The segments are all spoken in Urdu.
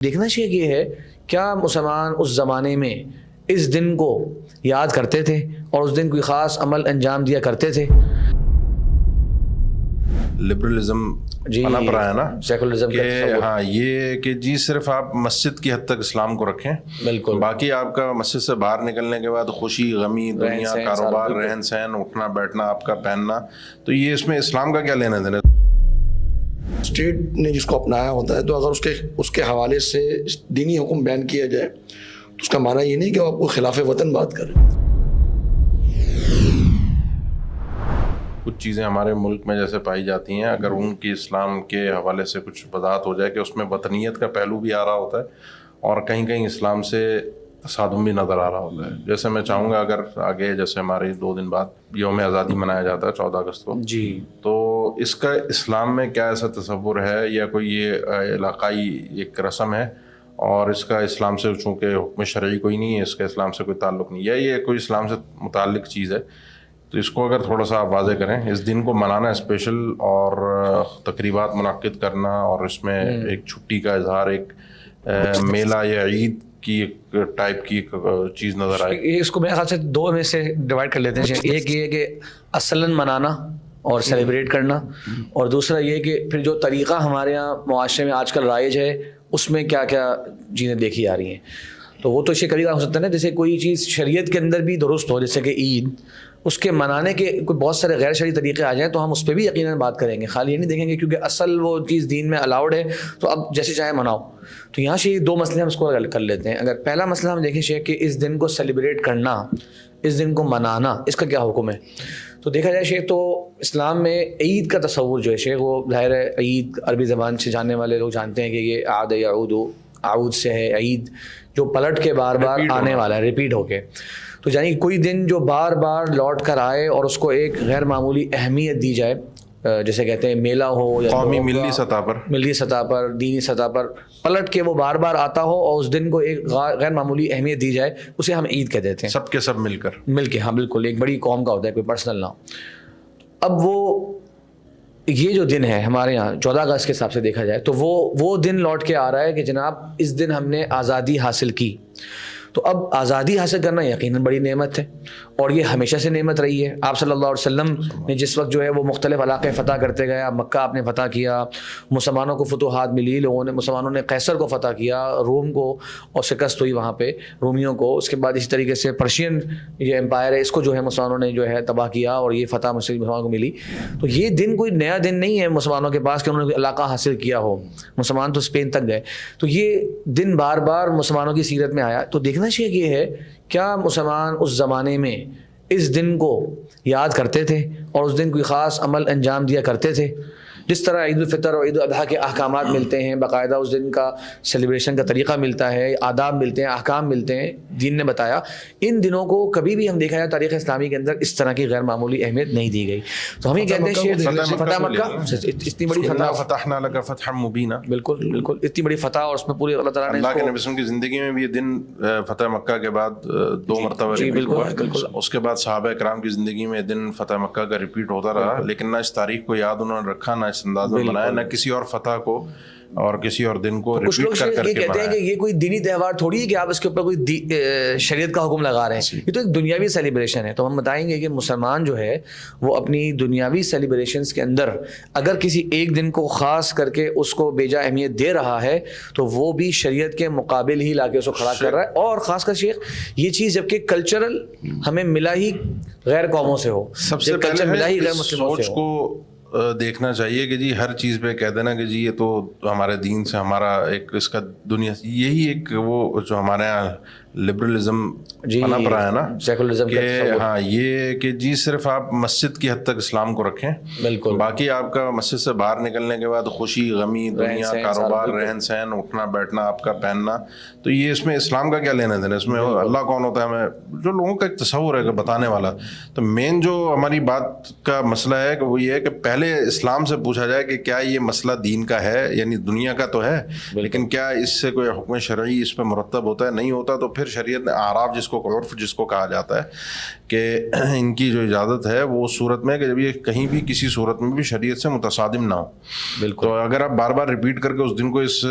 دیکھنا چاہیے یہ ہے کیا مسلمان اس زمانے میں اس دن کو یاد کرتے تھے اور اس دن کوئی خاص عمل انجام دیا کرتے تھے. لبرلزم پنپ رہا ہے نا, سیکولرزم کہ ہاں یہ کہ جی صرف آپ مسجد کی حد تک اسلام کو رکھیں, بالکل, باقی آپ کا مسجد سے باہر نکلنے کے بعد خوشی غمی دنیا کاروبار رہن سہن اٹھنا بیٹھنا آپ کا پہننا, تو یہ اس میں اسلام کا کیا لینا دینا. اسٹیٹ نے جس کو اپنایا ہوتا ہے تو اگر اس کے حوالے سے دینی حکم بیان کیا جائے تو اس کا معنی یہ نہیں کہ آپ کو خلاف وطن بات کریں. کچھ چیزیں ہمارے ملک میں جیسے پائی جاتی ہیں, اگر ان کی اسلام کے حوالے سے کچھ وضاحت ہو جائے کہ اس میں وطنیت کا پہلو بھی آ رہا ہوتا ہے اور کہیں کہیں اسلام سے تصادم بھی نظر آ رہا ہوتا ہے. جیسے میں چاہوں گا اگر آگے جیسے ہماری 2 دن بعد یوم آزادی منایا جاتا ہے 14 اگست کو, جی, تو اس کا اسلام میں کیا ایسا تصور ہے یا کوئی یہ علاقائی ایک رسم ہے اور اس کا اسلام سے چونکہ حکم شرعی کوئی نہیں ہے, اس کا اسلام سے کوئی تعلق نہیں, یا یہ کوئی اسلام سے متعلق چیز ہے, تو اس کو اگر تھوڑا سا آپ واضح کریں. اس دن کو منانا اسپیشل اور تقریبات منعقد کرنا اور اس میں ایک چھٹی کا اظہار, ایک میلہ یا عید کی ایک ٹائپ کی ایک چیز نظر آئے. اس کو میرے خیال سے 2 میں سے ڈیوائڈ کر لیتے ہیں. ایک یہ کہ اصلاً منانا اور سیلیبریٹ کرنا, اور دوسرا یہ کہ پھر جو طریقہ ہمارے یہاں معاشرے میں آج کل رائج ہے اس میں کیا کیا چیزیں دیکھی جا رہی ہیں. تو وہ تو اسی طریقہ ہو سکتا ہے نا, جیسے کوئی چیز شریعت کے اندر بھی درست ہو, جیسے کہ عید, اس کے منانے کے کوئی بہت سارے غیر شرعی طریقے آ جائیں تو ہم اس پہ بھی یقیناً بات کریں گے, خالی یہ نہیں دیکھیں گے کیونکہ اصل وہ چیز دین میں الاؤڈ ہے تو اب جیسے چاہے مناؤ. تو یہاں سے 2 مسئلے ہم اس کو کر لیتے ہیں. اگر پہلا مسئلہ ہم دیکھیں شیخ کہ اس دن کو سیلیبریٹ کرنا, اس دن کو منانا, اس کا کیا حکم ہے. تو دیکھا جائے شیخ تو اسلام میں عید کا تصور جو ہے شیخ, وہ ظاہر ہے عید عربی زبان سے جاننے والے لوگ جانتے ہیں کہ یہ عاد یعود, عود سے ہے عید, جو پلٹ کے بار بار آنے والا ہے, ریپیٹ ہو کے. تو یعنی کوئی دن جو بار بار لوٹ کر آئے اور اس کو ایک غیر معمولی اہمیت دی جائے, جیسے کہتے ہیں میلہ ہو یا قومی ملی سطح پر دینی سطح پر پلٹ کے وہ بار بار آتا ہو اور اس دن کو ایک غیر معمولی اہمیت دی جائے, اسے ہم عید کہہ دیتے ہیں. سب کے سب مل کے, ہاں بالکل, ایک بڑی قوم کا ہوتا ہے, کوئی پرسنل نہ ہو. اب وہ یہ جو دن ہے ہمارے یہاں 14 اگست کے حساب سے دیکھا جائے تو وہ دن لوٹ کے آ رہا ہے کہ جناب اس دن ہم نے آزادی حاصل کی. تو اب آزادی حاصل کرنا یقیناً بڑی نعمت ہے اور یہ ہمیشہ سے نعمت رہی ہے. آپ صلی اللہ علیہ وسلم نے جس وقت جو ہے وہ مختلف علاقے فتح کرتے گیا, مکہ آپ نے فتح کیا, مسلمانوں کو فتوحات ملی, مسلمانوں نے قیصر کو فتح کیا, روم کو اور شکست ہوئی وہاں پہ رومیوں کو. اس کے بعد اسی طریقے سے پرشین یہ امپائر ہے, اس کو جو ہے مسلمانوں نے جو ہے تباہ کیا اور یہ فتح مسلمانوں کو ملی. تو یہ دن کوئی نیا دن نہیں ہے مسلمانوں کے پاس کہ انہوں نے علاقہ حاصل کیا ہو, مسلمان تو اسپین تک گئے. تو یہ دن بار بار مسلمانوں کی سیرت میں آیا. تو دیکھنا چاہیے کہ یہ ہے کیا مسلمان اس زمانے میں اس دن کو یاد کرتے تھے اور اس دن کوئی خاص عمل انجام دیا کرتے تھے. جس طرح عید الفطر اور عید الاضحیٰ کے احکامات ملتے ہیں, باقاعدہ اس دن کا سیلیبریشن کا طریقہ ملتا ہے, آداب ملتے ہیں, احکام ملتے ہیں, دین نے بتایا. ان دنوں کو کبھی بھی ہم دیکھا جائے تاریخ اسلامی کے اندر اس طرح کی غیر معمولی اہمیت نہیں دی گئی. تو ہم یہ کہتے ہیں فتح مکہ اتنی بڑی فتح, فتحنا لک فتحا مبینا, بالکل بالکل اتنی بڑی فتح, اور اس میں پورے اللہ تعالیٰ نے اللہ کے نبی کی زندگی میں بھی یہ دن فتح مکہ کے بعد 2 مرتبہ ریپیٹ ہوا. اس کے بعد صحابہ کرام کی زندگی میں دن فتح مکہ کا ریپیٹ ہوتا رہا, لیکن نہ اس تاریخ کو یاد انہوں نے رکھا, نہ اس انداز میں بنایا, نہ کسی اور فتح کو اور کسی اور دن کو کچھ لوگ ریپیٹ کر کے کہتے ہیں کہ یہ کوئی دینی تہوار تھوڑی ہے کہ آپ اس کے اوپر کوئی شریعت کا حکم لگا رہے ہیں, یہ تو ایک دنیاوی سیلیبریشن ہے. تو ہم بتائیں گے کہ مسلمان جو ہے وہ اپنی دنیاوی سیلیبریشنز کے اندر اگر کسی ایک دن کو خاص کر کے اس کو بیجا اہمیت دے رہا ہے تو وہ بھی شریعت کے مقابل ہی لا کے اس کو کھڑا کر رہا ہے. اور خاص کر شیخ یہ چیز جبکہ کلچرل ہمیں ملا ہی غیر قوموں سے ہو, سب سے پہلے ملا ہی غیر مسلموں سے سوچ کو دیکھنا چاہیے کہ جی ہر چیز پہ کہہ دینا کہ جی یہ تو ہمارے دین سے ہمارا ایک اس کا دنیا, یہی ایک وہ جو ہمارے یہاں لبرلزم پنپ رہا ہے نا, سیکولرزم, کہ ہاں یہ کہ جی صرف آپ مسجد کی حد تک اسلام کو رکھیں, بالکل, باقی آپ کا مسجد سے باہر نکلنے کے بعد خوشی غمی دنیا کاروبار رہن سہن اٹھنا بیٹھنا آپ کا پہننا, تو یہ اس میں اسلام کا کیا لینا دینا. اس میں اللہ کون ہوتا ہے ہمیں جو لوگوں کا ایک تصور ہے کہ بتانے والا. تو مین جو ہماری بات کا مسئلہ ہے کہ وہ یہ ہے کہ پہلے پہلے اسلام سے پوچھا جائے کہ کیا یہ مسئلہ دین کا ہے، یعنی دنیا کا تو ہے لیکن کیا اس سے کوئی حکم شرعی اس پہ مرتب ہوتا ہے؟ نہیں ہوتا. تو پھر شریعت نے اعراف جس کو عرف جس کو کہا جاتا ہے کہ ان کی جو اجازت ہے وہ اس صورت میں کہ جب یہ کہیں بھی کسی صورت میں بھی شریعت سے متصادم نہ ہو. بالکل. تو اگر آپ بار بار ریپیٹ کر کے اس دن کو اس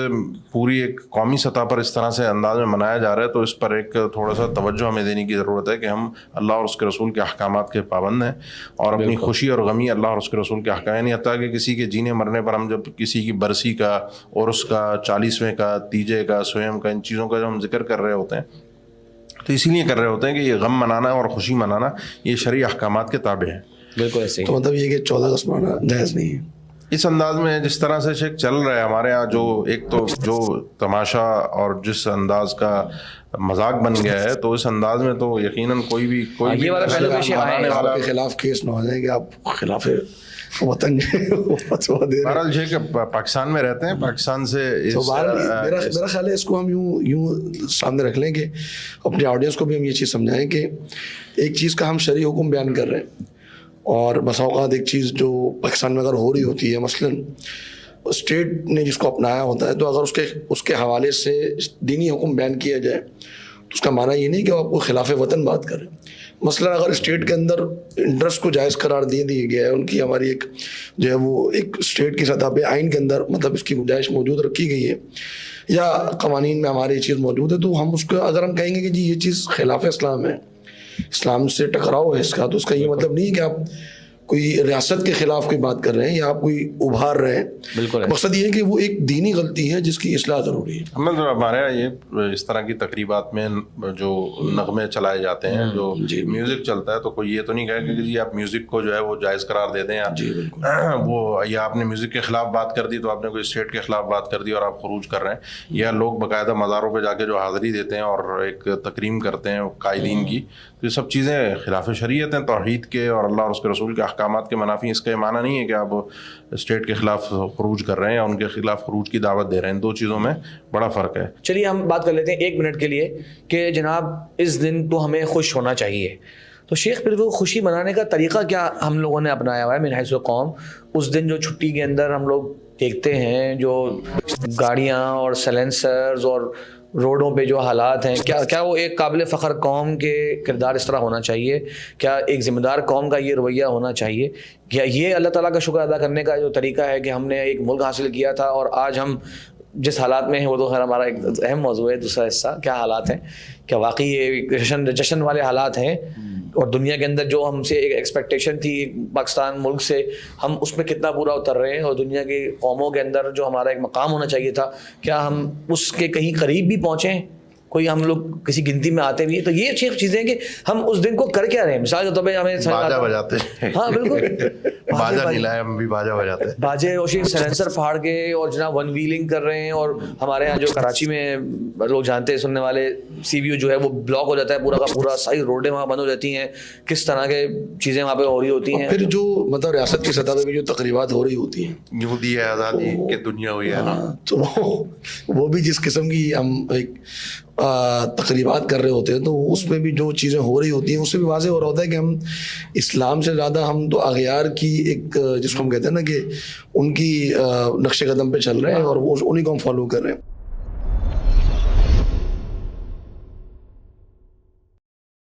پوری ایک قومی سطح پر اس طرح سے انداز میں منایا جا رہا ہے تو اس پر ایک تھوڑا سا توجہ ہمیں دینے کی ضرورت ہے کہ ہم اللہ اور اس کے رسول کے احکامات کے پابند ہیں اور اپنی خوشی اور غمی اللہ اور اس کے رسول کے احکام، یعنی حتیٰ کہ کسی کے جینے مرنے پر ہم جب کسی کی برسی کا، عرس کا، 40ویں کا، تیجے کا، سویم کا، ان چیزوں کا جو ہم ذکر کر رہے ہوتے ہیں تو اسی لیے کر رہے ہوتے ہیں کہ یہ غم منانا اور خوشی منانا یہ شرعی احکامات کے تابع ہے. بالکل ایسے ہی. تو مطلب یہ کہ 14 اگست منانا جائز نہیں ہے اس انداز میں جس طرح سے شیخ چل رہا ہے ہمارے ہاں، جو ایک تو جو تماشا اور جس انداز کا مذاق بن گیا ہے تو اس انداز میں تو یقیناً کوئی بھی یہ والا پہلے پیش آئے آپ کے خلاف کیس نہ ہو جائے کہ آپ خلاف وطن فتوا دے رہے ہیں. بہرحال جو ہے کہ پاکستان میں رہتے ہیں، پاکستان سے تو میرا خیال ہے اس کو ہم یوں سامنے رکھ لیں کہ اپنے آڈینس کو بھی ہم یہ چیز سمجھائیں کہ ایک چیز کا ہم شرعی حکم بیان کر رہے ہیں اور بسا اوقات ایک چیز جو پاکستان میں اگر ہو رہی ہوتی ہے، مثلاً اسٹیٹ نے جس کو اپنایا ہوتا ہے، تو اگر اس کے حوالے سے دینی حکم بیان کیا جائے تو اس کا معنی یہ نہیں کہ وہ آپ کو خلاف وطن بات کریں. مثلاً اگر اسٹیٹ کے اندر انٹرسٹ کو جائز قرار دیا گیا ہے، ان کی ہماری ایک جو ہے وہ ایک اسٹیٹ کی سطح پہ آئین کے اندر مطلب اس کی گنجائش موجود رکھی گئی ہے یا قوانین میں ہماری یہ چیز موجود ہے، تو ہم اس کو اگر ہم کہیں گے کہ جی یہ چیز خلاف اسلام ہے، اسلام سے ٹکراؤ ہے اس کا، تو اس کا یہ مطلب نہیں ہے کہ آپ کوئی ریاست کے خلاف کوئی بات کر رہے ہیں یا آپ کوئی ابھار رہے ہیں. بالکل. مقصد یہ ہے کہ وہ ایک دینی غلطی ہے جس کی اصلاح ضروری ہے. ہمارے یہاں یہ اس طرح کی تقریبات میں جو نغمے چلائے جاتے ہیں، جو میوزک چلتا ہے، تو کوئی یہ تو نہیں کہے کہ جی آپ میوزک کو جو ہے وہ جائز قرار دے دیں، وہ یا آپ نے میوزک کے خلاف بات کر دی تو آپ نے کوئی اسٹیٹ کے خلاف بات کر دی اور آپ خروج کر رہے ہیں، یا لوگ باقاعدہ مزاروں پہ جا کے جو حاضری دیتے ہیں اور ایک تکریم کرتے ہیں قائدین کی، تو یہ سب چیزیں خلاف شریعت ہیں، توحید کے اور اللہ اور اس کے رسول کے احکامات کے منافی. اس کا یہ معنی نہیں ہے کہ آپ اسٹیٹ کے خلاف خروج کر رہے ہیں یا ان کے خلاف خروج کی دعوت دے رہے ہیں. ان دو چیزوں میں بڑا فرق ہے. چلیے ہم بات کر لیتے ہیں 1 منٹ کے لیے کہ جناب اس دن تو ہمیں خوش ہونا چاہیے، تو شیخ پھر وہ خوشی منانے کا طریقہ کیا ہم لوگوں نے اپنایا ہوا ہے من حیث قوم؟ اس دن جو چھٹی کے اندر ہم لوگ دیکھتے ہیں جو گاڑیاں اور سیلنسرز اور روڈوں پہ جو حالات ہیں، کیا وہ ایک قابل فخر قوم کے کردار اس طرح ہونا چاہیے؟ کیا ایک ذمہ دار قوم کا یہ رویہ ہونا چاہیے؟ کیا یہ اللہ تعالیٰ کا شکر ادا کرنے کا جو طریقہ ہے کہ ہم نے ایک ملک حاصل کیا تھا اور آج ہم جس حالات میں ہیں وہ تو خیر ہمارا ایک اہم موضوع ہے. دوسرا حصہ کیا حالات ہیں، کیا واقعی یہ جشن والے حالات ہیں اور دنیا کے اندر جو ہم سے ایک ایکسپیکٹیشن تھی پاکستان ملک سے، ہم اس میں کتنا پورا اتر رہے ہیں، اور دنیا کی قوموں کے اندر جو ہمارا ایک مقام ہونا چاہیے تھا کیا ہم اس کے کہیں قریب بھی پہنچے؟ کوئی ہم لوگ کسی گنتی میں آتے بھی ہیں؟ تو یہ چیزیں کہ ہم اس دن کو کر کیا رہے ہیں. مثال کے طور پہ ہمیں باجا بجاتے ہیں. ہاں بالکل، باجا نہیں لائے ہم بھی باجا بجاتے ہیں، باجے اور سیلنسر پھاڑ کے اور جناب ون ویلنگ کر رہے ہیں. اور ہمارے یہاں جو کراچی میں لوگ جانتے ہیں سننے والے، سی وی یو جو ہے وہ بلاک ہو جاتا ہے پورا کا پورا، ساری روڈیں وہاں بند ہو جاتی ہیں. کس طرح کے چیزیں وہاں پہ ہو رہی ہوتی ہیں. پھر جو مطلب ریاست کی سطح پہ بھی جو تقریبات ہو رہی ہوتی ہیں، یہودی ہے آزادی کی دنیا ہوئی ہے نا، تو وہ بھی جس قسم کی ہم ایک تقریبات کر رہے ہوتے ہیں تو اس میں بھی جو چیزیں ہو رہی ہوتی ہیں اس سے بھی واضح ہو رہا ہوتا ہے کہ ہم اسلام سے زیادہ ہم تو اغیار کی ایک جس کو ہم کہتے ہیں نا کہ ان کی نقش قدم پہ چل رہے ہیں اور وہ انہیں کو ہم فالو کر رہے ہیں.